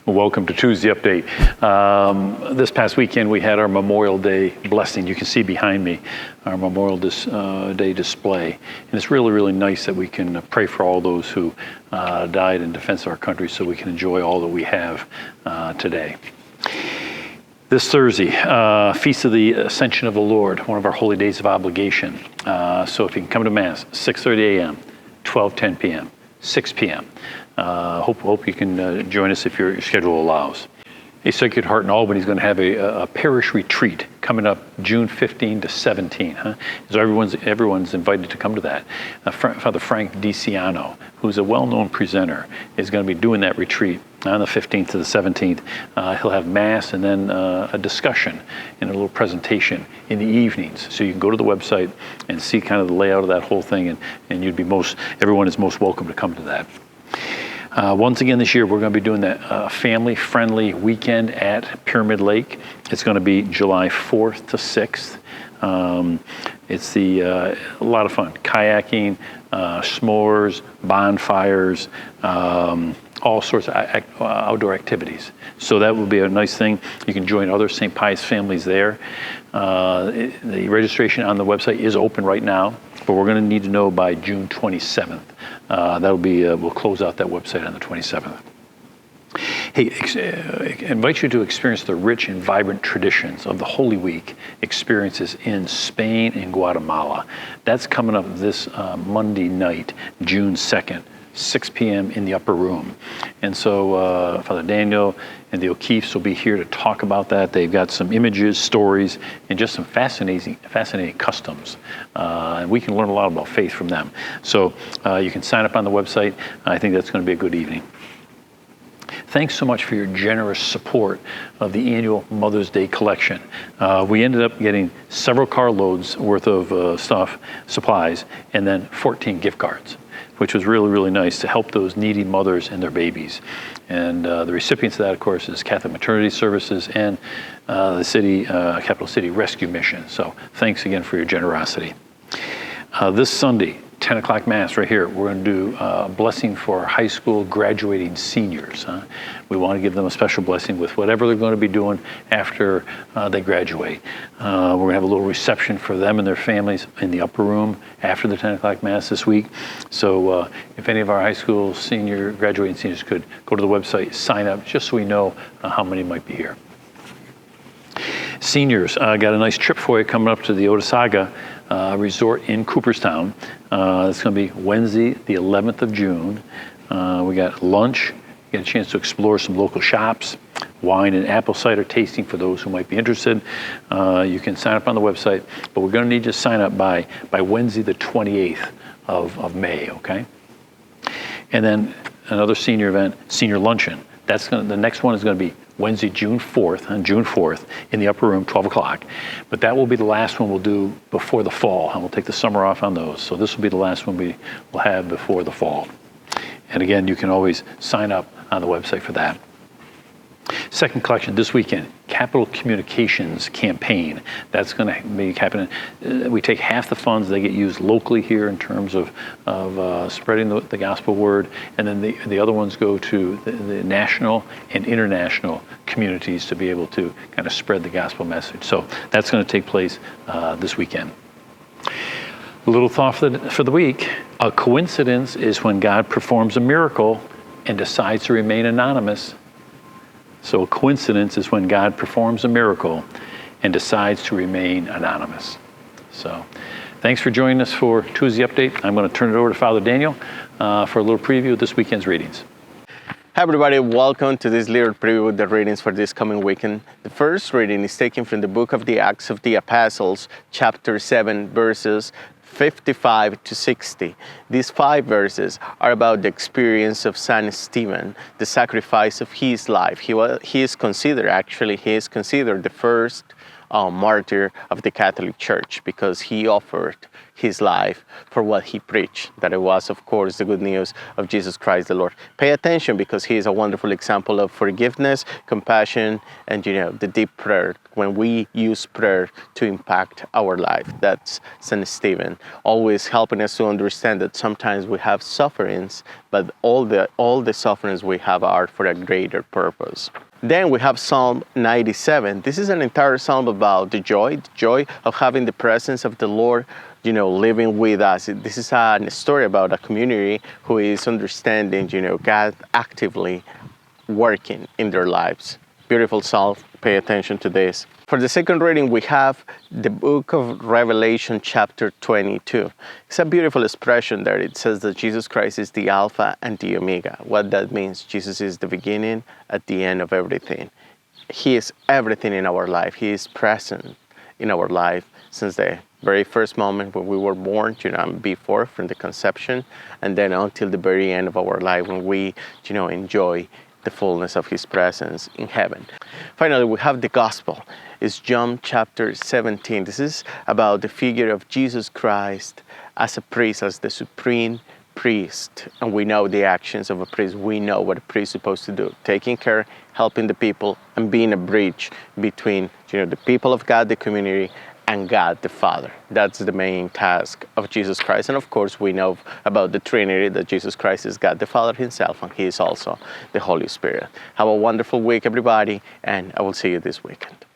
Well, welcome to Tuesday Update. This past weekend we had our Memorial Day blessing. You can see behind me our Memorial Day display. And it's really, really nice that we can pray for all those who died in defense of our country so we can enjoy all that we have today. This Thursday, Feast of the Ascension of the Lord, one of our holy days of obligation. So if you can come to Mass, 6:30 a.m., 12:10 p.m., 6 p.m. Hope you can join us if your schedule allows. A Sacred Heart in Albany is going to have a Parish Retreat coming up June 15 to 17. So everyone's invited to come to that. Father Frank DiCiano, who's a well-known presenter, is going to be doing that retreat on the 15th to the 17th. He'll have Mass and then a discussion and a little presentation in the evenings. So you can go to the website and see kind of the layout of that whole thing, and everyone is most welcome to come to that. Once again this year, we're going to be doing that family-friendly weekend at Pyramid Lake. It's going to be July 4th to 6th. It's a lot of fun. Kayaking, s'mores, bonfires, all sorts of outdoor activities. So that will be a nice thing. You can join other St. Pius families there. The registration on the website is open right now, but we're going to need to know by June 27th. We'll close out that website on the 27th. Hey, invite you to experience the rich and vibrant traditions of the Holy Week experiences in Spain and Guatemala. That's coming up this Monday night, June 2nd. 6 p.m. in the upper room. And so Father Daniel and the O'Keefes will be here to talk about that. They've got some images, stories, and just some fascinating customs. And we can learn a lot about faith from them. So you can sign up on the website. I think that's going to be a good evening. Thanks so much for your generous support of the annual Mother's Day collection. We ended up getting several carloads worth of supplies, and then 14 gift cards, which was really, really nice to help those needy mothers and their babies. And the recipients of that, of course, is Catholic Maternity Services and the Capital City Rescue Mission. So thanks again for your generosity. This Sunday, 10 o'clock Mass right here, we're going to do a blessing for our high school graduating seniors. We want to give them a special blessing with whatever they're going to be doing after they graduate. We're going to have a little reception for them and their families in the upper room after the 10 o'clock Mass this week. So if any of our high school graduating seniors could go to the website, sign up, just so we know how many might be here. Seniors, got a nice trip for you coming up to the Otesaga resort in Cooperstown. It's going to be Wednesday, the 11th of June. We got lunch. You get a chance to explore some local shops, wine and apple cider tasting for those who might be interested. You can sign up on the website, but we're going to need you to sign up by Wednesday, the 28th of May, okay? And then another senior event, senior luncheon. The next one is going to be Wednesday, June 4th, in the upper room, 12 o'clock. But that will be the last one we'll do before the fall, and we'll take the summer off on those. So this will be the last one we will have before the fall. And again, you can always sign up on the website for that. Second collection this weekend, Capital Communications Campaign. That's going to be happening. We take half the funds, they get used locally here in terms of spreading the gospel word, and then the other ones go to the national and international communities to be able to kind of spread the gospel message. So that's going to take place this weekend. A little thought for the week. A coincidence is when God performs a miracle and decides to remain anonymous. So a coincidence is when God performs a miracle and decides to remain anonymous. So thanks for joining us for Tuesday Update. I'm going to turn it over to Father Daniel for a little preview of this weekend's readings. Hi everybody, welcome to this little preview of the readings for this coming weekend. The first reading is taken from the book of the Acts of the Apostles, chapter 7, verses 55 to 60. These 5 verses are about the experience of Saint Stephen, the sacrifice of his life. He is considered the first martyr of the Catholic Church because he offered his life for what he preached, that it was, of course, the good news of Jesus Christ the Lord. Pay attention, because he is a wonderful example of forgiveness, compassion, and the deep prayer, when we use prayer to impact our life. That's St. Stephen, always helping us to understand that sometimes we have sufferings, but all the sufferings we have are for a greater purpose. Then we have Psalm 97. This is an entire psalm about the joy of having the presence of the Lord, living with us. This is a story about a community who is understanding, God actively working in their lives. Beautiful psalm. Pay attention to this. For the second reading, we have the book of Revelation, chapter 22. It's a beautiful expression there. It says that Jesus Christ is the Alpha and the Omega. What that means, Jesus is the beginning at the end of everything. He is everything in our life. He is present in our life since the very first moment when we were born, before, from the conception, and then until the very end of our life when we, enjoy the fullness of his presence in heaven. Finally, we have the gospel. It's John chapter 17. This is about the figure of Jesus Christ as a priest, as the supreme priest. And we know the actions of a priest. We know what a priest is supposed to do: taking care, helping the people, and being a bridge between the people of God, the community, and God the Father. That's the main task of Jesus Christ. And of course, we know about the Trinity, that Jesus Christ is God the Father himself, and he is also the Holy Spirit. Have a wonderful week, everybody, and I will see you this weekend.